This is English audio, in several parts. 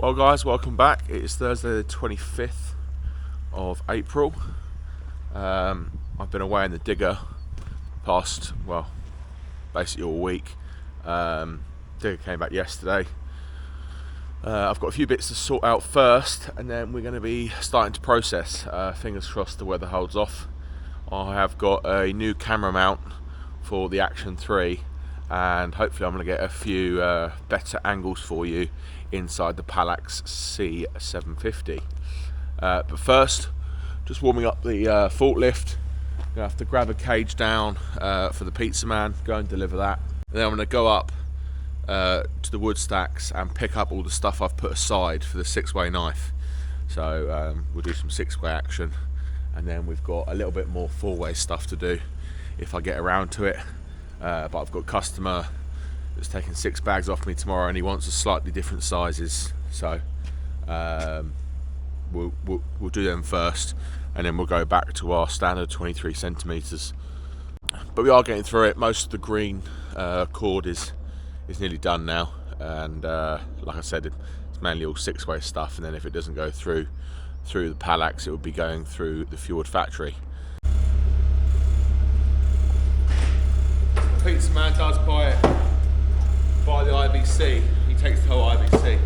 Well guys, welcome back. It's Thursday the 25th of April. I've been away in the digger past, well, basically all week. Digger came back yesterday. I've got a few bits to sort out first, and then we're going to be starting to process. Fingers crossed the weather holds off. I have got a new camera mount for the Action 3, and hopefully I'm going to get a few better angles for you inside the Palax C750. But first, just warming up the forklift. I'm going to have to grab a cage down for the pizza man, go and deliver that. And then I'm going to go up to the wood stacks and pick up all the stuff I've put aside for the 6-way knife. So we'll do some 6-way action, and then we've got a little bit more 4-way stuff to do if I get around to it. But I've got a customer that's taking 6 bags off me tomorrow, and he wants a slightly different sizes, so we'll do them first, and then we'll go back to our standard 23 centimeters. But we are getting through it. Most of the green cord is nearly done now, and like I said, it's mainly all 6-way stuff, and then if it doesn't go through the Palax, it will be going through the Firewood factory. Pizza man does buy the IBC. He takes the whole IBC.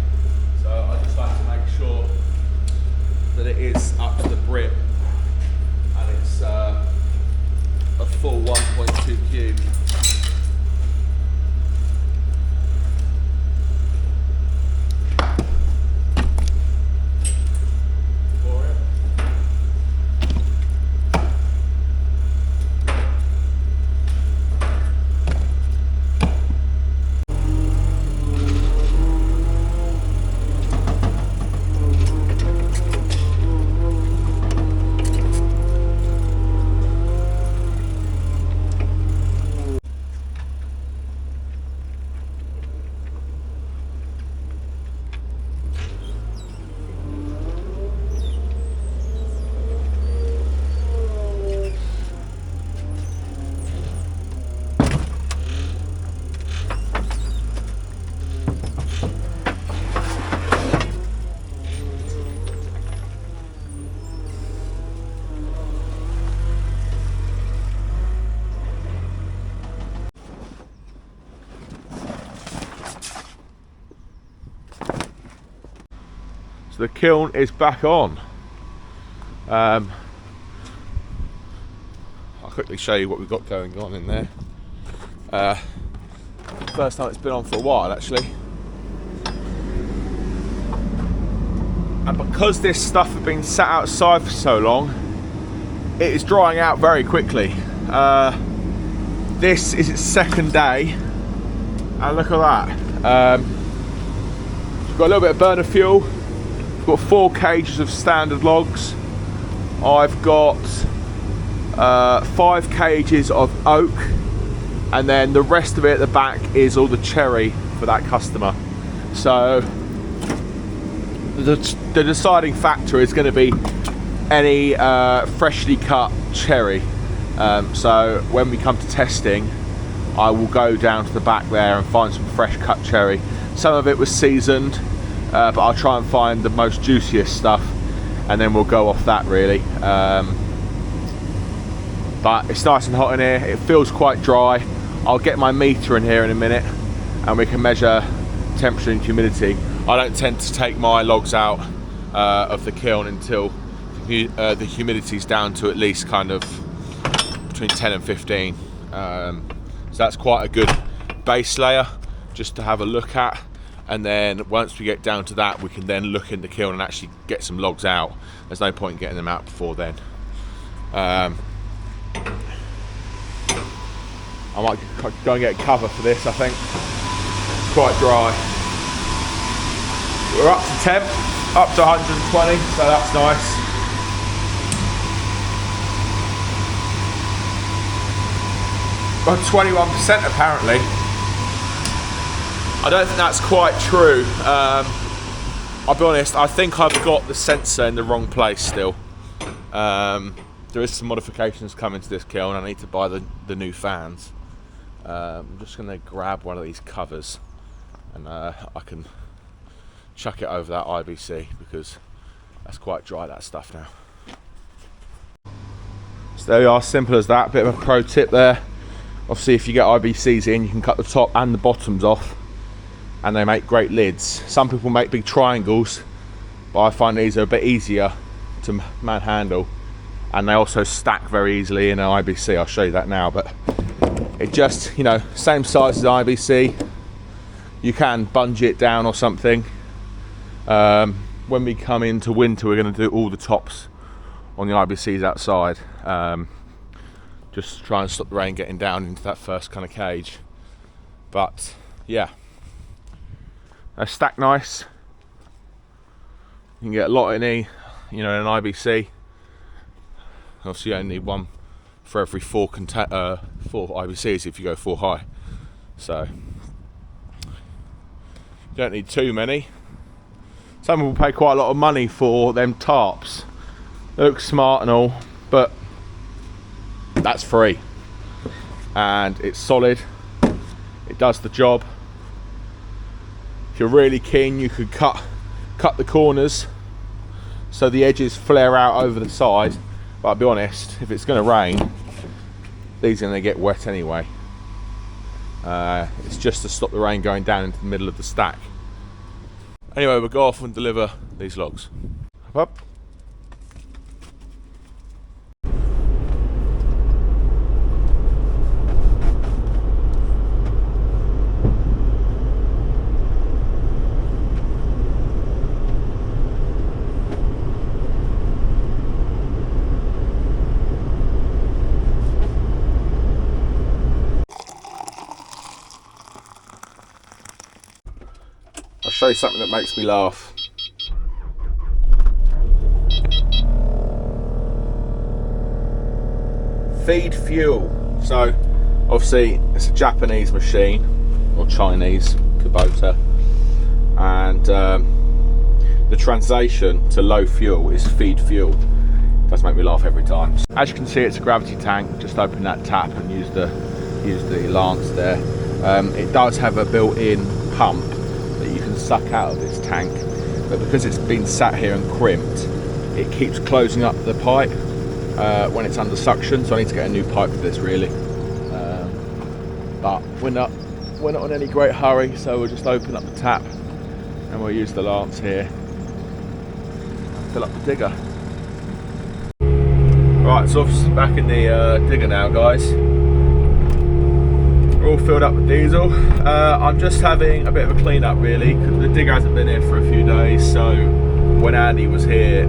So I just like to make sure that it is up to the brim, and it's a full 1.2 cube. So the kiln is back on. I'll quickly show you what we've got going on in there. First time it's been on for a while, actually. And because this stuff has been sat outside for so long, it is drying out very quickly. This is its second day, and look at that. We've got a little bit of burner fuel. Got 4 cages of standard logs. I've got 5 cages of oak, and then the rest of it at the back is all the cherry for that customer. So the deciding factor is going to be any freshly cut cherry. So when we come to testing, I will go down to the back there and find some fresh cut cherry. Some of it was seasoned, but I'll try and find the most juiciest stuff, and then we'll go off that really. But it's nice and hot in here. It feels quite dry. I'll get my meter in here in a minute, and we can measure temperature and humidity. I don't tend to take my logs out of the kiln until the humidity's down to at least kind of between 10 and 15. So that's quite a good base layer just to have a look at. And then once we get down to that, we can then look in the kiln and actually get some logs out. There's no point in getting them out before then. I might go and get a cover for this, I think. It's quite dry. We're up to temp, up to 120, so that's nice. About 21% apparently. I don't think that's quite true. I'll be honest, I think I've got the sensor in the wrong place still. There is some modifications coming to this kiln. I need to buy the new fans. I'm just going to grab one of these covers, and I can chuck it over that IBC, because that's quite dry, that stuff now. So there we are, simple as that. Bit of a pro tip there. Obviously if you get IBCs in, you can cut the top and the bottoms off, and they make great lids. Some people make big triangles, but I find these are a bit easier to manhandle, and they also stack very easily in an IBC. I'll show you that now, but it just, you know, same size as the IBC. You can bunge it down or something. When we come into winter, we're going to do all the tops on the IBCs outside, just to try and stop the rain getting down into that first kind of cage. But yeah, they stack nice. You can get a lot in an IBC. Obviously you only need one for every four IBCs if you go 4 high, so you don't need too many. Some people pay quite a lot of money for them tarps. They look smart and all, but that's free, and it's solid. It does the job. If you're really keen, you could cut the corners so the edges flare out over the side, but I'll be honest, if it's going to rain, these are going to get wet anyway. It's just to stop the rain going down into the middle of the stack. Anyway, we'll go off and deliver these logs. Up. I'll show you something that makes me laugh. Feed fuel. So obviously it's a Japanese machine, or Chinese, Kubota, and the translation to low fuel is feed fuel. It does make me laugh every time. As you can see, it's a gravity tank. Just open that tap and use the lance there. It does have a built-in pump that you can suck out of this tank, but because it's been sat here and crimped, it keeps closing up the pipe when it's under suction, so I need to get a new pipe for this really. But we're not on any great hurry, so we'll just open up the tap and we'll use the lance here, fill up the digger. Right, so back in the digger now, guys. We're all filled up with diesel. I'm just having a bit of a clean up really, because the digger hasn't been here for a few days. So when Andy was here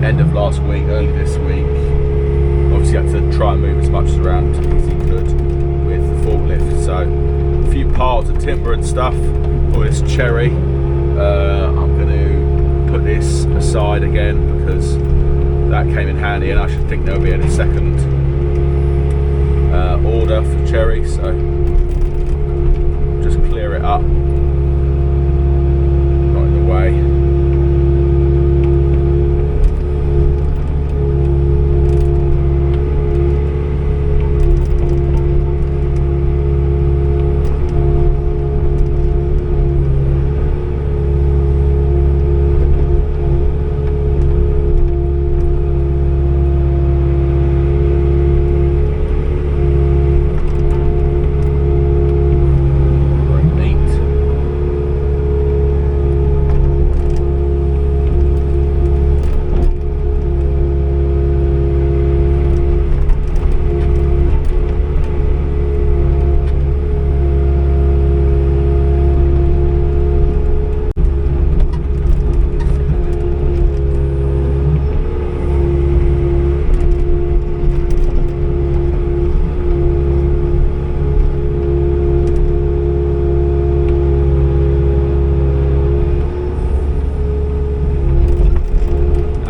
end of last week, early this week, obviously had to try and move as much around as he could with the forklift. So a few piles of timber and stuff, all this cherry. I'm going to put this aside again because that came in handy, and I should think there'll be any second order for cherry, so just clear it up, not in the way.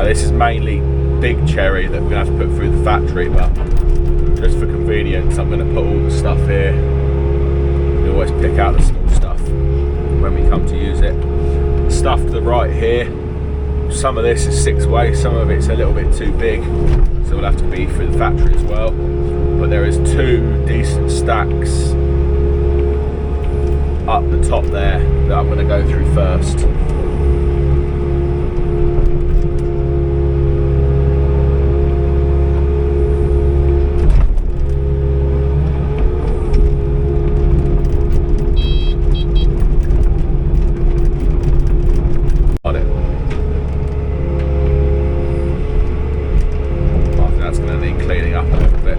This is mainly big cherry that we're going to have to put through the factory, but just for convenience I'm going to put all the stuff here. We always pick out the small stuff when we come to use it. The stuff to the right here, some of this is 6-way, some of it's a little bit too big, so we'll have to be through the factory as well. But there is 2 decent stacks up the top there that I'm going to go through first. Got it. I think that's going to need cleaning up a little bit.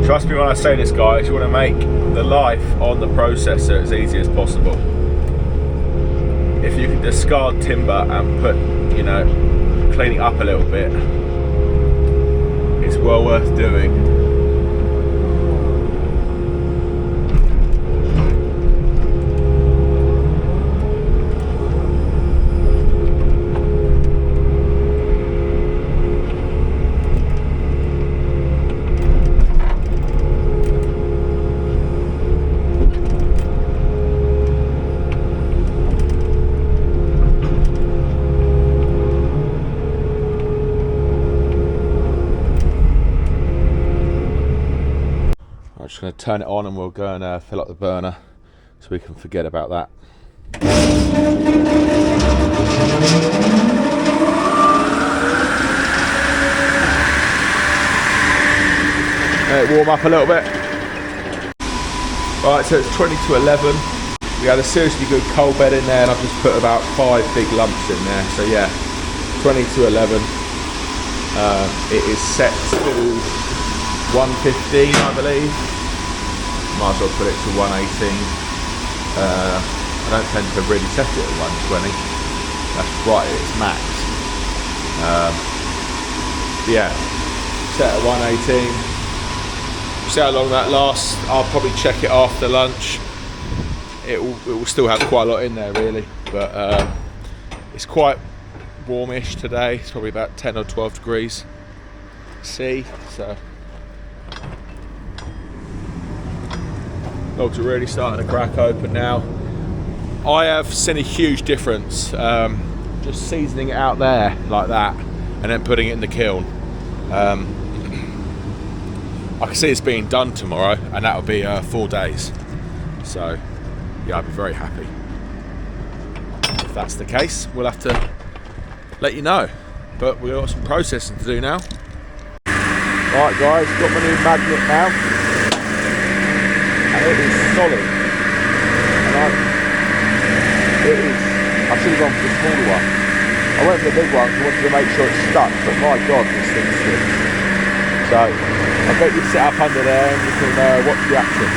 Trust me when I say this, guys, you want to make the life on the processor as easy as possible. If you can discard timber and put, you know, cleaning up a little bit, it's well worth doing. I'm just going to turn it on and we'll go and fill up the burner so we can forget about that. Let it warm up a little bit. Right, so it's 20 to 11. We had a seriously good coal bed in there and I've just put about 5 big lumps in there. So yeah, 20 to 11. It is set to 115, I believe. Might as well put it to 118. I don't tend to really set it at 120. That's right at its max. Yeah, set at 118. See how long that lasts. I'll probably check it after lunch. It will still have quite a lot in there, really, but it's quite warmish today. It's probably about 10 or 12 degrees C. So. Logs are really starting to crack open now. I have seen a huge difference just seasoning it out there like that and then putting it in the kiln. I can see it's being done tomorrow and that'll be 4 days. So yeah, I'd be very happy. If that's the case, we'll have to let you know. But we've got some processing to do now. Right guys, got my new magnet now. And it is solid. And I should have gone for the smaller one. I went for the big one because I wanted to make sure it's stuck, but my god, this thing's good. So I'll get you set up under there and you can watch the action.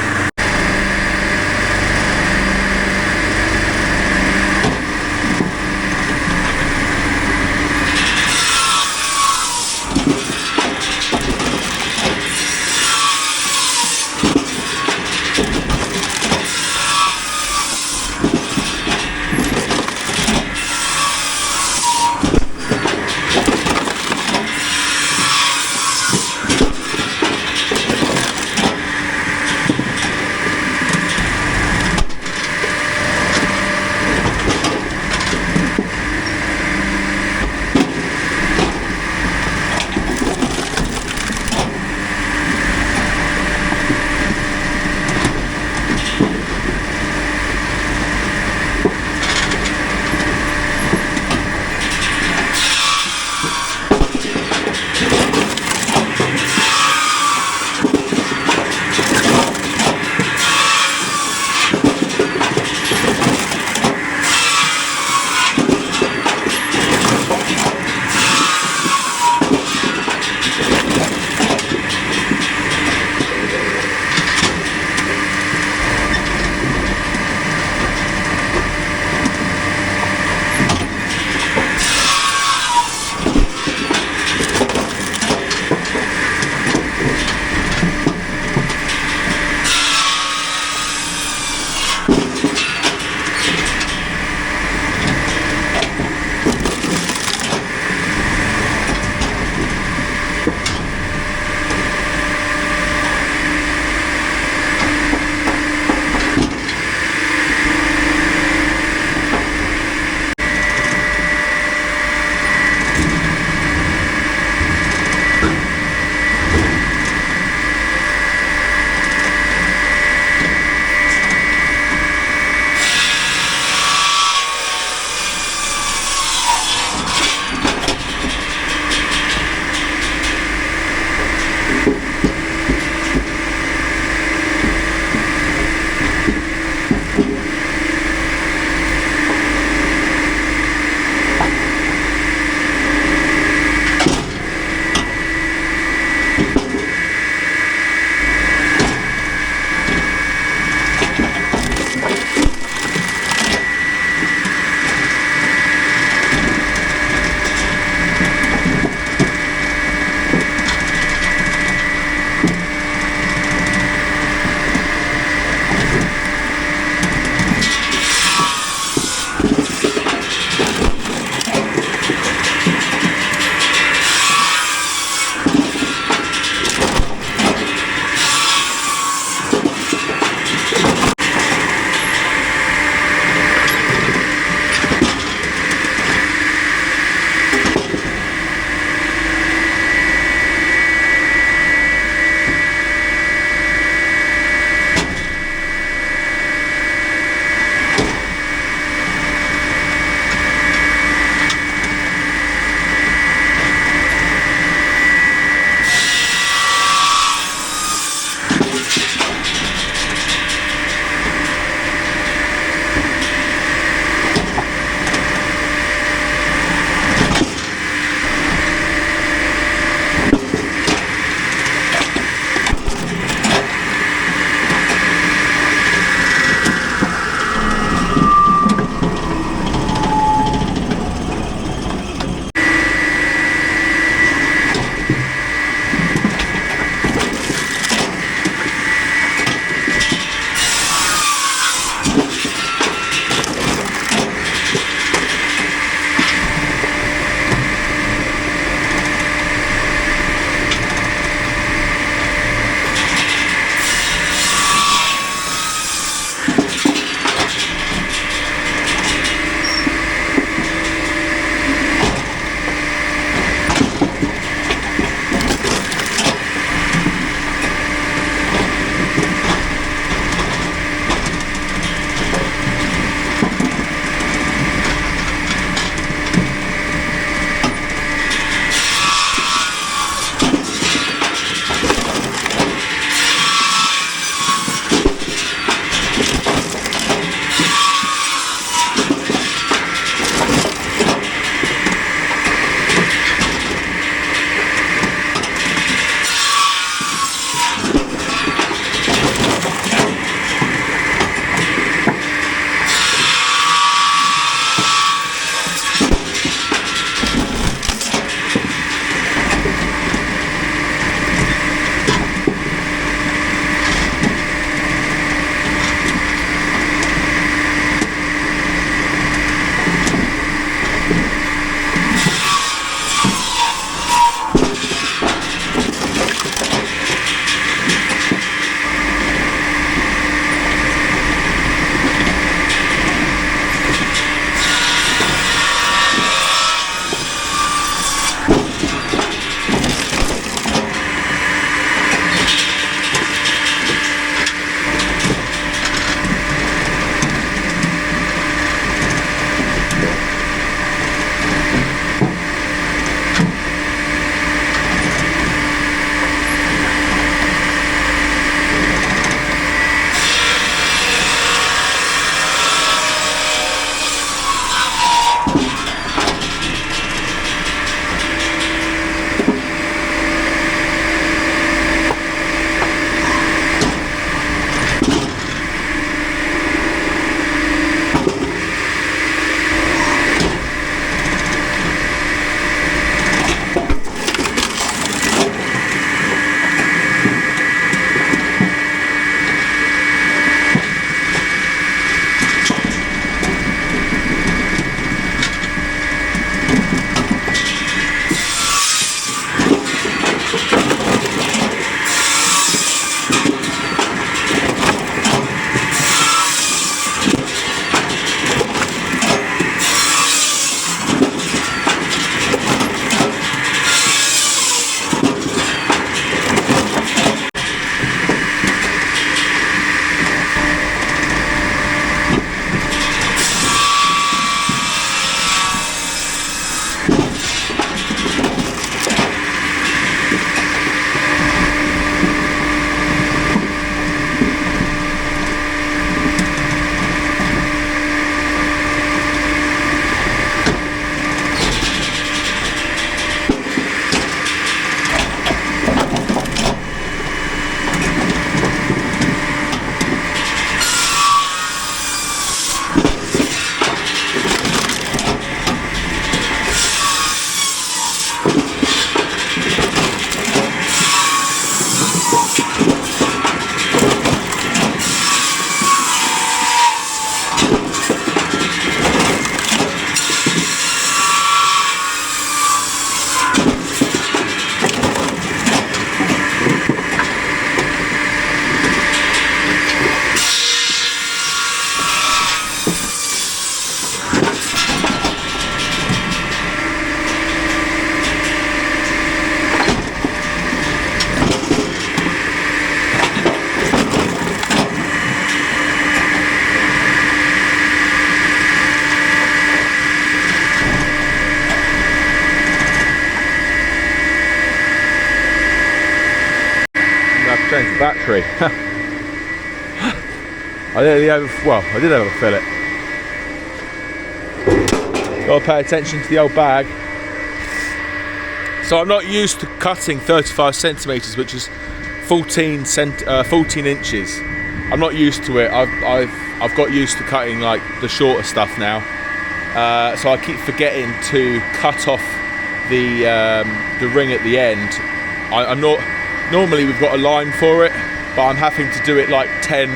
battery. I did have a fillet. Got to pay attention to the old bag. So I'm not used to cutting 35 centimeters, which is 14 inches. I'm not used to it. I've got used to cutting like the shorter stuff now. So I keep forgetting to cut off the ring at the end. I'm not. Normally we've got a line for it, but I'm having to do it like 10,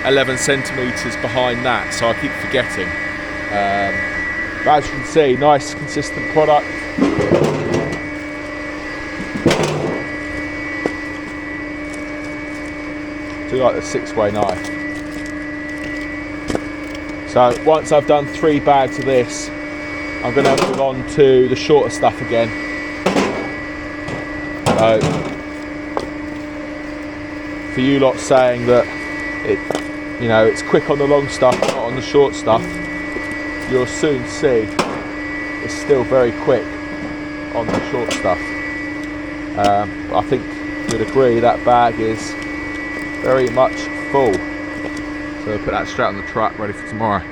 11 centimeters behind that. So I keep forgetting. But as you can see, nice consistent product. Do like the 6-way knife. So once I've done 3 bags of this, I'm going to move on to the shorter stuff again. So for you lot saying that it's quick on the long stuff, not on the short stuff, you'll soon see it's still very quick on the short stuff. I think you'd agree that bag is very much full. So we'll put that straight on the truck, ready for tomorrow.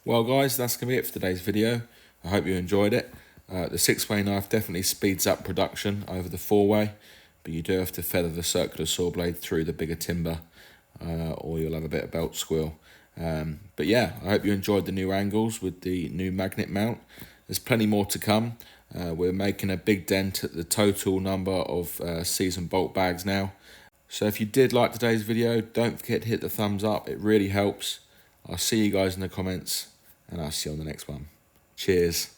Well guys, that's going to be it for today's video. I hope you enjoyed it. The 6-way knife definitely speeds up production over the 4-way, but you do have to feather the circular saw blade through the bigger timber, or you'll have a bit of belt squill. But yeah, I hope you enjoyed the new angles with the new magnet mount. There's plenty more to come. We're making a big dent at the total number of season bolt bags now. So if you did like today's video, don't forget to hit the thumbs up. It really helps. I'll see you guys in the comments, and I'll see you on the next one. Cheers.